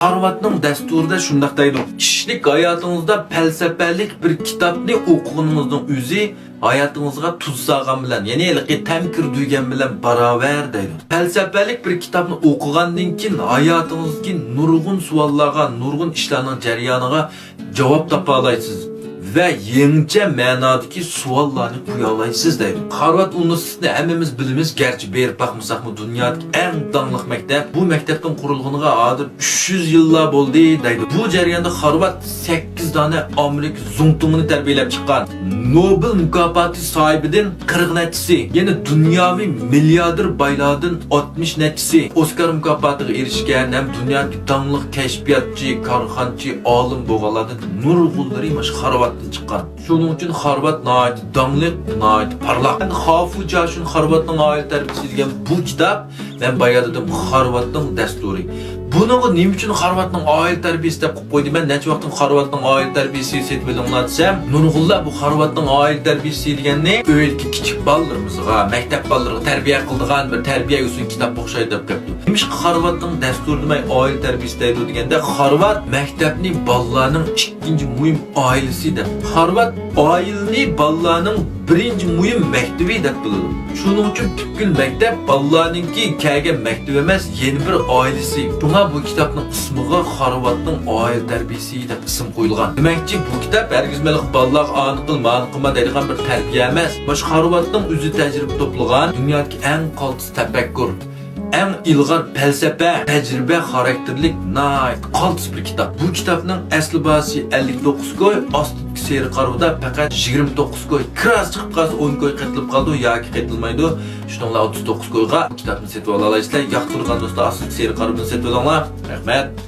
Harvard'ın dasturida shunday deydi. Kişilik hayatınızda felsefelik bir kitapni okuğunuzun üzü hayatınızga tuz sağan bilen, yani temkir duygan bilen beraber deydi. Felsefelik bir kitapni okugandan keyin hayatınızdaki nurgun suallarga, nurgun işlerinin jarayoniga cevap tapalaysiz ve yenice ma'nodagi savollarni qo'ya olasiz deydi. Harvard Universitetini hammamiz bilamiz, gerçi berib bakmasak mı dünyadagi eng dangliq maktab. Bu maktabning qurilganiga hozir 300 yillar bo'ldi deydi. Bu jarayonda Harvard 8 tane Amerika zungtumini tarbiyalab chiqqan. Nobel mukofoti sohibidan 40 netisi, yani dunyoviy milliarder baylardan 60 netisi Oscar mukofotiga erishgan, ham dunyodagi dangliq kashfiyotchi, korxonchi, olim bo'lganlardan nurg'unlari mana Harvarddan chiqqan. Shuning uchun Harvard nihoyat dangliq, nihoyat parlaq. Xafu Joshun Harvardning oila tarbiyasi degan bu kitob, men bayaq dedim, Harvardning dasturi. Bunun nima uchun Harvardning oila tarbiyasi deb qo'yib qo'ydi? Men necha vaqtim Harvardning oila tarbiyasi setib bilinglar desam, nurg'unlar bu Harvardning oila tarbiyasi deganni o'yilki kichik bolalarimizga, maktab bolalariga tarbiya qiladigan bir tarbiya usul kitob o'xshaydi deb qopdi. Nima Harvardning dasturi demay oila tarbiyasi deydi deganda, Harvard maktabning bolalarning ikkinchi muhim oilasi deb. Harvard oilani bolalarning birinchi muhim maktabi deb biladi. Shuning uchun butkul maktab bolalarningki kelgan maktab emas, yeni bir oilasi. Buna bu kitapning ismiga Harvardning oila tarbiyasi deb ism qo'yilgan. Demakki bu kitap hergizmelik bolalar aniqil, ma'niqilma deydigan bir tarbiya emas. Bosh Harvardning o'zi tajriba to'plagan dunyodagi eng qaltis tafakkur, eng ilg'or falsafa, tajriba xarakterlik qaltis bir kitap. Bu kitapning asli bahsi 59 koy, ostki seri qaruvda faqat 29 koy. Kiraz chiqib qolsa 10 koy qaytilib qoldi yoki qaytilmaydi. Shuningla 39 koyga kitapni setib olasizlar. Yoqtirgan do'stlar, ostki seri qaruvdan setib olinglar. Rahmat.